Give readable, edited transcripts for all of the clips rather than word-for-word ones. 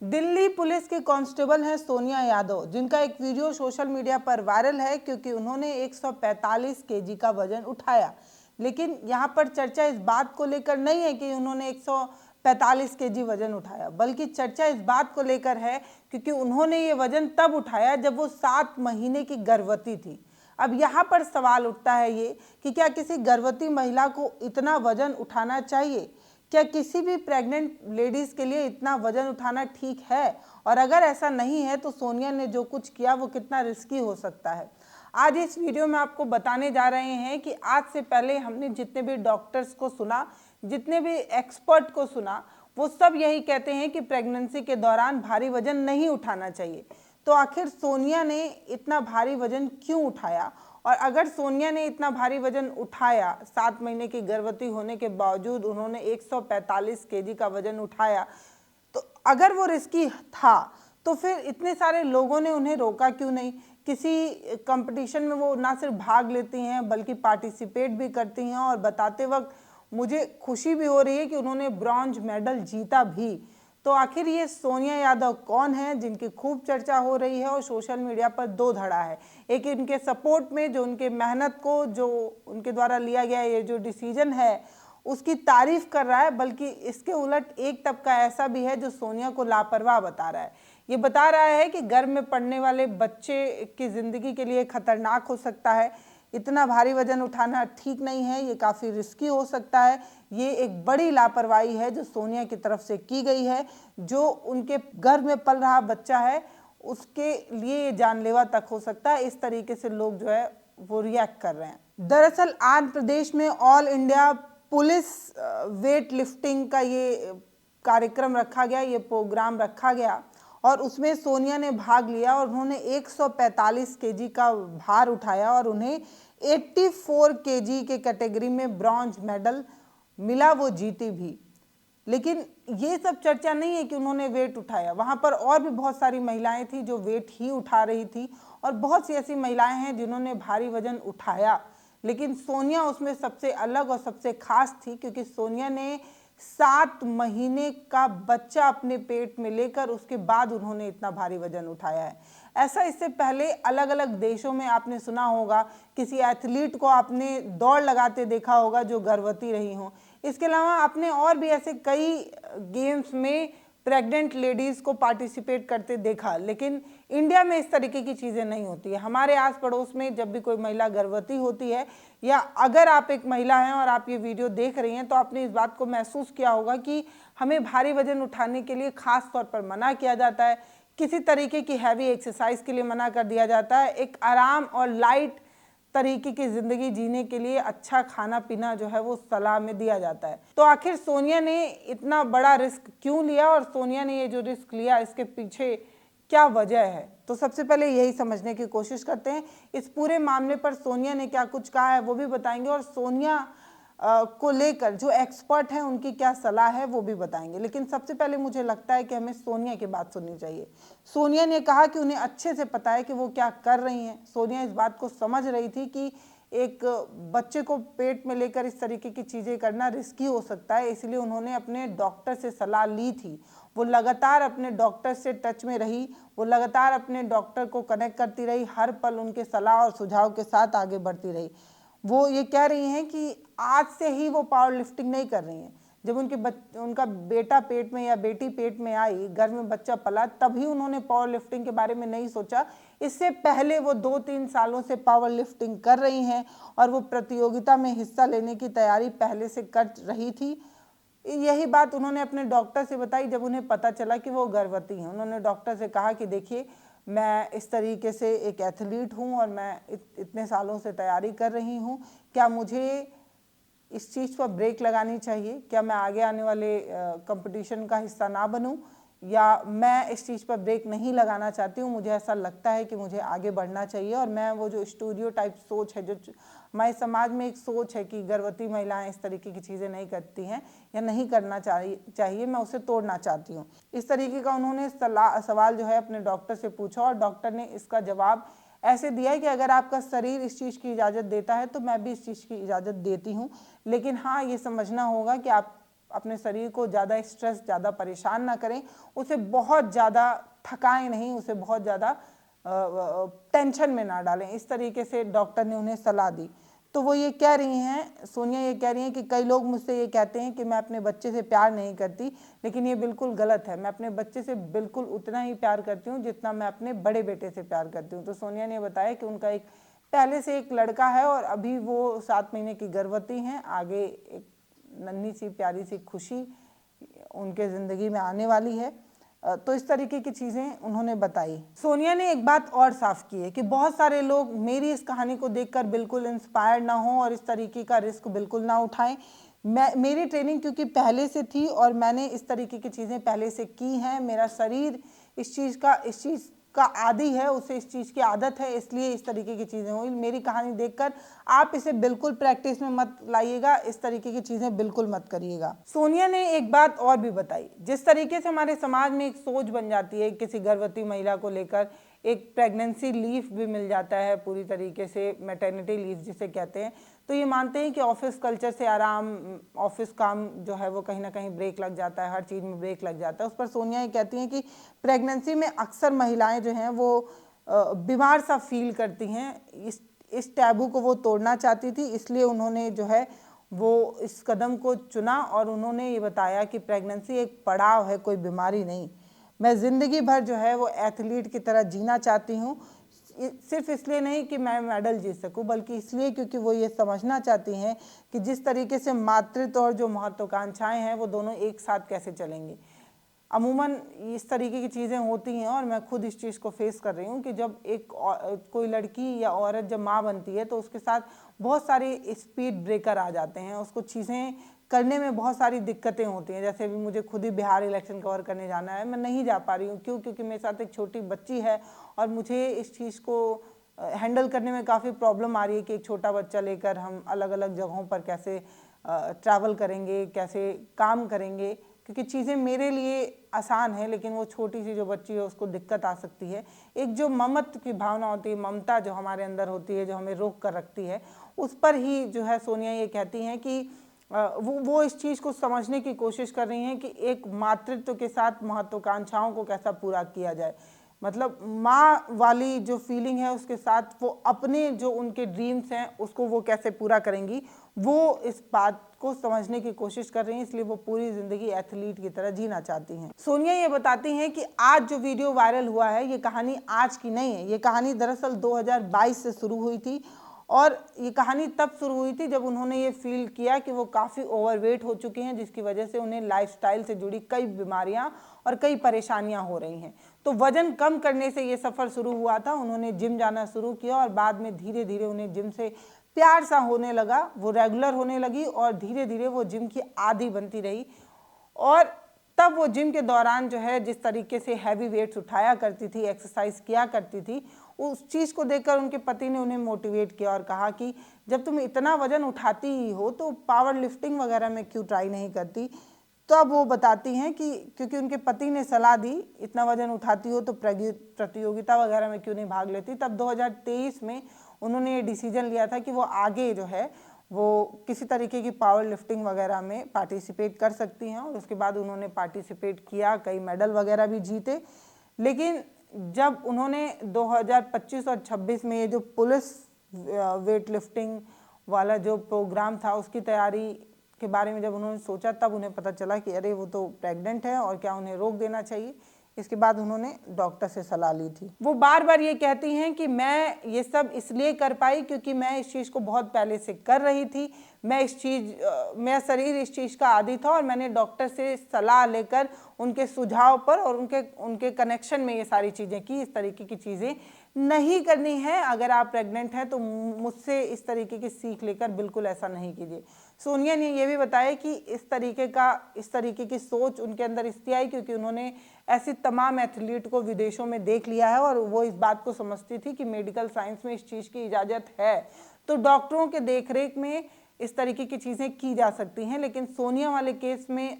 Delhi police के constable हैं सोनिया यादव, जिनका एक वीडियो सोशल मीडिया पर वायरल है क्योंकि उन्होंने 145 केजी का वजन उठाया। लेकिन यहाँ पर चर्चा इस बात को लेकर नहीं है कि उन्होंने 145 केजी वजन उठाया, बल्कि चर्चा इस बात को लेकर है क्योंकि उन्होंने ये वजन तब उठाया जब वो 7 महीने की गर्भवती थी। अब यहाँ पर सवाल उठता है ये कि क्या किसी गर्भवती महिला को इतना वजन उठाना चाहिए? क्या किसी भी प्रेग्नेंट लेडीज के लिए इतना वजन उठाना ठीक है? और अगर ऐसा नहीं है तो सोनिया ने जो कुछ किया वो कितना रिस्की हो सकता है? आज इस वीडियो में आपको बताने जा रहे हैं कि आज से पहले हमने जितने भी डॉक्टर्स को सुना, जितने भी एक्सपर्ट को सुना, वो सब यही कहते हैं कि प्रेगनेंसी के दौरान भारी वजन नहीं उठाना चाहिए। तो आखिर सोनिया ने इतना भारी वजन क्यों उठाया? और अगर सोनिया ने इतना भारी वजन उठाया, 7 महीने की गर्भवती होने के बावजूद उन्होंने 145 केजी का वजन उठाया, तो अगर वो रिस्की था तो फिर इतने सारे लोगों ने उन्हें रोका क्यों नहीं? किसी कंपटीशन में वो ना सिर्फ भाग लेती हैं बल्कि पार्टिसिपेट भी करती हैं, और बताते वक्त मुझे खुशी भी हो रही है कि उन्होंने ब्रॉन्ज मेडल जीता भी। तो आखिर ये सोनिया यादव कौन है जिनकी खूब चर्चा हो रही है और सोशल मीडिया पर दो धड़ा है? एक इनके सपोर्ट में जो उनके मेहनत को, जो उनके द्वारा लिया गया ये जो डिसीजन है उसकी तारीफ कर रहा है, बल्कि इसके उलट एक तबका ऐसा भी है जो सोनिया को लापरवाह बता रहा है। ये बता रहा है कि गर्भ में पड़ने वाले बच्चे की ज़िंदगी के लिए खतरनाक हो सकता है, इतना भारी वजन उठाना ठीक नहीं है, ये काफ़ी रिस्की हो सकता है। ये एक बड़ी लापरवाही है जो सोनिया की तरफ से की गई है। जो उनके गर्भ में पल रहा बच्चा है उसके लिए ये जानलेवा तक हो सकता है। इस तरीके से लोग जो है वो रिएक्ट कर रहे हैं। दरअसल आंध्र प्रदेश में all India police weight lifting का ये कार्यक्रम रखा गया, ये प्रोग्राम रखा गया और उसमें सोनिया ने भाग लिया और उन्होंने 145 केजी का भार उठाया और उन्हें 84 केजी के कैटेगरी में ब्रॉन्ज मेडल मिला, वो जीती भी। लेकिन ये सब चर्चा नहीं है कि उन्होंने वेट उठाया, वहाँ पर और भी बहुत सारी महिलाएं थी जो वेट ही उठा रही थी और बहुत सी ऐसी महिलाएं हैं जिन्होंने भारी वजन उठाया, लेकिन सोनिया उसमें सबसे अलग और सबसे खास थी क्योंकि सोनिया ने 7 महीने का बच्चा अपने पेट में लेकर उसके बाद उन्होंने इतना भारी वजन उठाया है। ऐसा इससे पहले अलग अलग देशों में आपने सुना होगा, किसी एथलीट को आपने दौड़ लगाते देखा होगा जो गर्भवती रही हों। इसके अलावा आपने और भी ऐसे कई गेम्स में प्रेग्नेंट लेडीज़ को पार्टिसिपेट करते देखा, लेकिन इंडिया में इस तरीके की चीज़ें नहीं होती है। हमारे आस पड़ोस में जब भी कोई महिला गर्भवती होती है, या अगर आप एक महिला हैं और आप ये वीडियो देख रही हैं, तो आपने इस बात को महसूस किया होगा कि हमें भारी वजन उठाने के लिए ख़ास तौर पर मना किया जाता है, किसी तरीके की हैवी एक्सरसाइज के लिए मना कर दिया जाता है, एक आराम और लाइट तरीके की ज़िंदगी जीने के लिए अच्छा खाना पीना जो है वो सलाह में दिया जाता है। तो आखिर सोनिया ने इतना बड़ा रिस्क क्यों लिया और सोनिया ने ये जो रिस्क लिया इसके पीछे क्या वजह है? तो सबसे पहले यही समझने की कोशिश करते हैं। इस पूरे मामले पर सोनिया ने क्या कुछ कहा है वो भी बताएंगे और सोनिया को लेकर जो एक्सपर्ट हैं उनकी क्या सलाह है वो भी बताएंगे। लेकिन सबसे पहले मुझे लगता है कि हमें सोनिया की बात सुननी चाहिए। सोनिया ने कहा कि उन्हें अच्छे से पता है कि वो क्या कर रही हैं। सोनिया इस बात को समझ रही थी कि एक बच्चे को पेट में लेकर इस तरीके की चीज़ें करना रिस्की हो सकता है, इसलिए उन्होंने अपने डॉक्टर से सलाह ली थी। वो लगातार अपने डॉक्टर से टच में रही, वो लगातार अपने डॉक्टर को कनेक्ट करती रही, हर पल उनके सलाह और सुझाव के साथ आगे बढ़ती रही। वो ये कह रही हैं कि आज से ही वो पावर लिफ्टिंग नहीं कर रही हैं। जब उनका बेटा पेट में या बेटी पेट में आई, घर में बच्चा पला, तभी उन्होंने पावर लिफ्टिंग के बारे में नहीं सोचा। इससे पहले वो 2-3 सालों से पावर लिफ्टिंग कर रही हैं और वो प्रतियोगिता में हिस्सा लेने की तैयारी पहले से कर रही थी। यही बात उन्होंने अपने डॉक्टर से बताई जब उन्हें पता चला कि वो गर्भवती हैं। उन्होंने डॉक्टर से कहा कि देखिए, मैं इस तरीके से एक एथलीट हूँ और मैं इतने सालों से तैयारी कर रही हूँ, क्या मुझे इस चीज़ पर ब्रेक लगानी चाहिए? क्या मैं आगे आने वाले कंपटीशन का हिस्सा ना बनूं, या मैं इस चीज़ पर ब्रेक नहीं लगाना चाहती हूँ? मुझे ऐसा लगता है कि मुझे आगे बढ़ना चाहिए और मैं वो जो स्टीरियोटाइप सोच है, जो हमारे समाज में एक सोच है कि गर्भवती महिलाएं इस तरीके की चीज़ें नहीं करती हैं या नहीं करना चाहिए, मैं उसे तोड़ना चाहती हूँ। इस तरीके का उन्होंने सवाल जो है अपने डॉक्टर से पूछा और डॉक्टर ने इसका जवाब ऐसे दिया है कि अगर आपका शरीर इस चीज़ की इजाज़त देता है तो मैं भी इस चीज़ की इजाज़त देती हूँ, लेकिन हाँ, ये समझना होगा कि आप अपने शरीर को ज़्यादा स्ट्रेस, ज़्यादा परेशान ना करें, उसे बहुत ज़्यादा थकाएं नहीं, उसे बहुत ज़्यादा टेंशन में ना डालें। इस तरीके से डॉक्टर ने उन्हें सलाह दी। तो वो ये कह रही हैं, सोनिया ये कह रही हैं कि कई लोग मुझसे ये कहते हैं कि मैं अपने बच्चे से प्यार नहीं करती, लेकिन ये बिल्कुल गलत है। मैं अपने बच्चे से बिल्कुल उतना ही प्यार करती हूँ जितना मैं अपने बड़े बेटे से प्यार करती हूँ। तो सोनिया ने बताया कि उनका एक पहले से एक लड़का है और अभी वो 7 महीने की गर्भवती हैं। आगे एक नन्ही सी प्यारी सी खुशी उनके ज़िंदगी में आने वाली है। तो इस तरीके की चीज़ें उन्होंने बताई। सोनिया ने एक बात और साफ की है कि बहुत सारे लोग मेरी इस कहानी को देखकर बिल्कुल इंस्पायर ना हो और इस तरीके का रिस्क बिल्कुल ना उठाएं। मेरी ट्रेनिंग क्योंकि पहले से थी और मैंने इस तरीके की चीज़ें पहले से की हैं, मेरा शरीर इस चीज़ का आदी है, उसे इस चीज़ की आदत है, इसलिए इस तरीके की चीज़ें हुई। मेरी कहानी देखकर आप इसे बिल्कुल प्रैक्टिस में मत लाइएगा, इस तरीके की चीज़ें बिल्कुल मत करिएगा। सोनिया ने एक बात और भी बताई, जिस तरीके से हमारे समाज में एक सोच बन जाती है किसी गर्भवती महिला को लेकर, एक प्रेगनेंसी लीव भी मिल जाता है पूरी तरीके से, मैटरनिटी लीव जिसे कहते हैं, तो ये मानते हैं कि ऑफिस कल्चर से आराम, ऑफिस काम जो है वो कहीं ना कहीं ब्रेक लग जाता है, हर चीज़ में ब्रेक लग जाता है। उस पर सोनिया ये कहती हैं कि प्रेगनेंसी में अक्सर महिलाएं जो हैं वो बीमार सा फील करती हैं। इस टैबू को वो तोड़ना चाहती थी, इसलिए उन्होंने जो है वो इस कदम को चुना और उन्होंने ये बताया कि प्रेगनेंसी एक पड़ाव है, कोई बीमारी नहीं। मैं ज़िंदगी भर जो है वो एथलीट की तरह जीना चाहती हूँ, सिर्फ इसलिए नहीं कि मैं मेडल जीत सकूं, बल्कि इसलिए क्योंकि वो ये समझना चाहती हैं कि जिस तरीके से मातृत्व और जो महत्वाकांक्षाएं हैं वो दोनों एक साथ कैसे चलेंगी। अमूमन इस तरीके की चीज़ें होती हैं और मैं खुद इस चीज़ को फेस कर रही हूँ कि जब कोई लड़की या औरत जब माँ बनती है तो उसके साथ बहुत सारे स्पीड ब्रेकर आ जाते हैं, उसको चीज़ें करने में बहुत सारी दिक्कतें होती हैं। जैसे अभी मुझे खुद ही बिहार इलेक्शन कवर करने जाना है, मैं नहीं जा पा रही हूँ। क्यों? क्योंकि मेरे साथ एक छोटी बच्ची है और मुझे इस चीज़ को हैंडल करने में काफ़ी प्रॉब्लम आ रही है कि एक छोटा बच्चा लेकर हम अलग अलग जगहों पर कैसे ट्रैवल करेंगे, कैसे काम करेंगे, क्योंकि चीज़ें मेरे लिए आसान है लेकिन वो छोटी सी जो बच्ची है उसको दिक्कत आ सकती है। एक जो ममत्व की भावना होती है, ममता जो हमारे अंदर होती है, जो हमें रोक कर रखती है, उस पर ही जो है सोनिया ये कहती हैं कि वो इस चीज़ को समझने की कोशिश कर रही हैं कि एक मातृत्व के साथ महत्वाकांक्षाओं को कैसा पूरा किया जाए। मतलब माँ वाली जो फीलिंग है उसके साथ वो अपने जो उनके ड्रीम्स हैं उसको वो कैसे पूरा करेंगी, वो इस बात को समझने की कोशिश कर रही हैं, इसलिए वो पूरी ज़िंदगी एथलीट की तरह जीना चाहती हैं। सोनिया ये बताती हैं कि आज जो वीडियो वायरल हुआ है ये कहानी आज की नहीं है, ये कहानी दरअसल 2022 से शुरू हुई थी और ये कहानी तब शुरू हुई थी जब उन्होंने ये फील किया कि वो काफ़ी ओवरवेट हो चुकी हैं, जिसकी वजह से उन्हें लाइफस्टाइल से जुड़ी कई बीमारियां और कई परेशानियां हो रही हैं। तो वज़न कम करने से ये सफ़र शुरू हुआ था। उन्होंने जिम जाना शुरू किया और बाद में धीरे धीरे उन्हें जिम से प्यार सा होने लगा, वो रेगुलर होने लगी और धीरे धीरे वो जिम की आदी बनती रही। और तब वो जिम के दौरान जो है जिस तरीके से हैवी वेट्स उठाया करती थी, एक्सरसाइज किया करती थी, उस चीज़ को देखकर उनके पति ने उन्हें मोटिवेट किया और कहा कि जब तुम इतना वजन उठाती ही हो तो पावर लिफ्टिंग वगैरह में क्यों ट्राई नहीं करती। तो अब वो बताती हैं कि क्योंकि उनके पति ने सलाह दी इतना वजन उठाती हो तो प्रतियोगिता वगैरह में क्यों नहीं भाग लेती। तब 2023 में उन्होंने ये डिसीजन लिया था कि वो आगे जो है वो किसी तरीके की पावर लिफ्टिंग वगैरह में पार्टिसिपेट कर सकती हैं और उसके बाद उन्होंने पार्टिसिपेट किया, कई मेडल वगैरह भी जीते। लेकिन जब उन्होंने 2025 और 26 में ये जो पुलिस वेट लिफ्टिंग वाला जो प्रोग्राम था उसकी तैयारी के बारे में जब उन्होंने सोचा, तब उन्हें पता चला कि अरे वो तो प्रेग्नेंट है और क्या उन्हें रोक देना चाहिए। इसके बाद उन्होंने डॉक्टर से सलाह ली थी। वो बार बार ये कहती हैं कि मैं ये सब इसलिए कर पाई क्योंकि मैं इस चीज़ को बहुत पहले से कर रही थी, मेरा शरीर इस चीज़ का आदी था और मैंने डॉक्टर से सलाह लेकर उनके सुझाव पर और उनके कनेक्शन में ये सारी चीज़ें की। इस तरीके की चीज़ें नहीं करनी है। अगर आप प्रेग्नेंट हैं तो मुझसे इस तरीके की सीख लेकर बिल्कुल ऐसा नहीं कीजिए। सोनिया ने ये भी बताया कि इस तरीके की सोच उनके अंदर इसलिए आई क्योंकि उन्होंने ऐसी तमाम एथलीट को विदेशों में देख लिया है और वो इस बात को समझती थी कि मेडिकल साइंस में इस चीज़ की इजाज़त है तो डॉक्टरों के देखरेख में इस तरीके की चीज़ें की जा सकती हैं। लेकिन सोनिया वाले केस में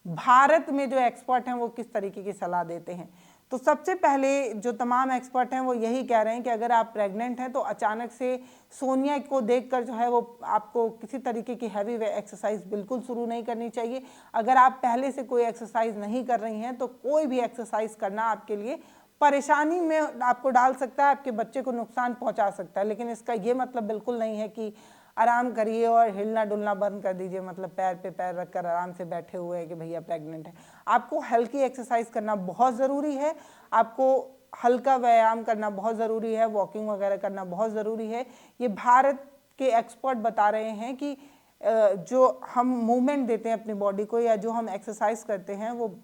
भारत में जो एक्सपर्ट हैं वो किस तरीके की सलाह देते हैं। तो सबसे पहले जो तमाम एक्सपर्ट हैं वो यही कह रहे हैं कि अगर आप प्रेग्नेंट हैं तो अचानक से सोनिया को देखकर जो है वो आपको किसी तरीके की हैवी एक्सरसाइज बिल्कुल शुरू नहीं करनी चाहिए। अगर आप पहले से कोई एक्सरसाइज नहीं कर रही हैं तो कोई भी एक्सरसाइज करना आपके लिए परेशानी में आपको डाल सकता है, आपके बच्चे को नुकसान पहुंचा सकता है। लेकिन इसका ये मतलब बिल्कुल नहीं है कि आराम करिए और हिलना डुलना बंद कर दीजिए, मतलब पैर पे पैर रखकर आराम से बैठे हुए हैं कि भैया प्रेग्नेंट है। आपको हल्की एक्सरसाइज करना बहुत ज़रूरी है, आपको हल्का व्यायाम करना बहुत ज़रूरी है, वॉकिंग वगैरह करना बहुत ज़रूरी है। ये भारत के एक्सपर्ट बता रहे हैं कि जो हम मूवमेंट देते हैं अपनी बॉडी को या जो हम एक्सरसाइज करते हैं वो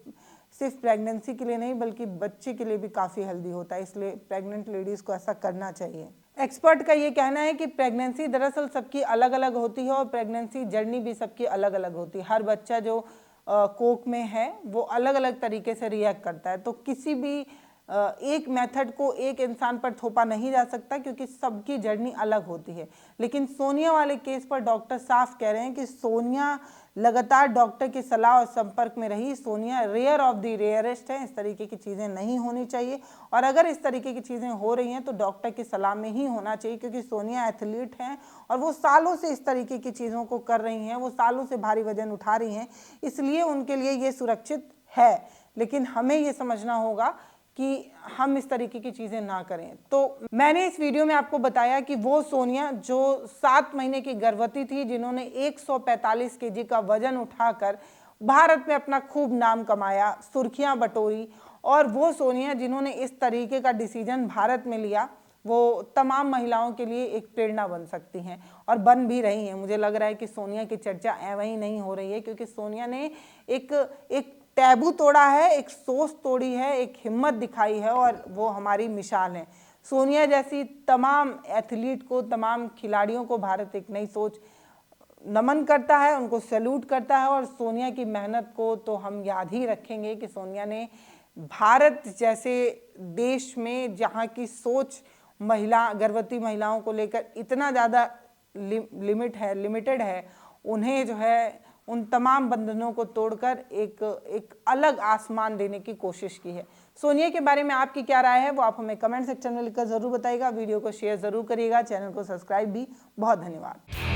सिर्फ प्रेगनेंसी के लिए नहीं बल्कि बच्चे के लिए भी काफ़ी हेल्दी होता है, इसलिए प्रेग्नेंट लेडीज़ को ऐसा करना चाहिए। एक्सपर्ट का ये कहना है कि प्रेगनेंसी दरअसल सबकी अलग अलग होती है और प्रेगनेंसी जर्नी भी सबकी अलग अलग होती है। हर बच्चा जो कोख में है वो अलग अलग तरीके से रिएक्ट करता है, तो किसी भी एक मेथड को एक इंसान पर थोपा नहीं जा सकता क्योंकि सबकी जर्नी अलग होती है। लेकिन सोनिया वाले केस पर डॉक्टर साफ कह रहे हैं कि सोनिया लगातार डॉक्टर की सलाह और संपर्क में रही। Sonia rare of the rarest है, इस तरीके की चीज़ें नहीं होनी चाहिए और अगर इस तरीके की चीज़ें हो रही हैं तो डॉक्टर की सलाह में ही होना चाहिए क्योंकि सोनिया एथलीट हैं और वो सालों से इस तरीके की चीज़ों को कर रही हैं, वो सालों से भारी वजन उठा रही हैं, इसलिए उनके लिए ये सुरक्षित है। लेकिन हमें ये समझना होगा कि हम इस तरीके की चीज़ें ना करें। तो मैंने इस वीडियो में आपको बताया कि वो सोनिया जो 7 महीने की गर्भवती थी, जिन्होंने 145 केजी का वजन उठाकर भारत में अपना खूब नाम कमाया, सुर्खियां बटोरी, और वो सोनिया जिन्होंने इस तरीके का डिसीजन भारत में लिया, वो तमाम महिलाओं के लिए एक प्रेरणा बन सकती हैं और बन भी रही हैं। मुझे लग रहा है कि सोनिया की चर्चा वहीं नहीं हो रही है क्योंकि सोनिया ने एक टैबू तोड़ा है, एक सोच तोड़ी है, एक हिम्मत दिखाई है और वो हमारी मिसाल है। सोनिया जैसी तमाम एथलीट को, तमाम खिलाड़ियों को भारत एक नई सोच नमन करता है, उनको सैल्यूट करता है और सोनिया की मेहनत को तो हम याद ही रखेंगे कि सोनिया ने भारत जैसे देश में जहाँ की सोच गर्भवती महिलाओं को लेकर इतना ज़्यादा लिमिटेड है, उन्हें जो है उन तमाम बंधनों को तोड़कर एक अलग आसमान देने की कोशिश की है। सोनिया के बारे में आपकी क्या राय है वो आप हमें कमेंट सेक्शन में लिखकर ज़रूर बताइएगा। वीडियो को शेयर ज़रूर करिएगा, चैनल को सब्सक्राइब भी। बहुत धन्यवाद।